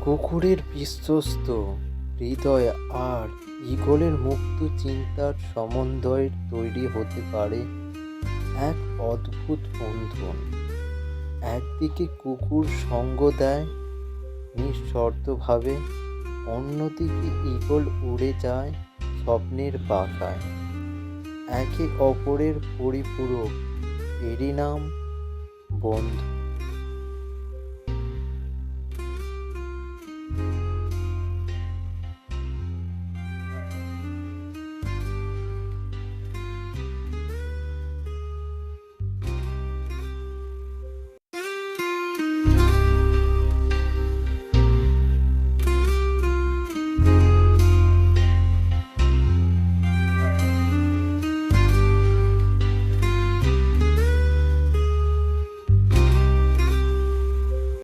কুকুরের বিশ্বস্ত হৃদয় আর ঈগলের মুক্ত চিন্তার সমন্বয়ে তৈরি হতে পারে এক অদ্ভুত বন্ধন। একদিকে কুকুর সঙ্গ দেয় নিঃশর্তভাবে, অন্যদিকে ঈগল উড়ে যায় স্বপ্নের পাখায়। একে অপরের পরিপূরক, এরই নাম বন্ধু।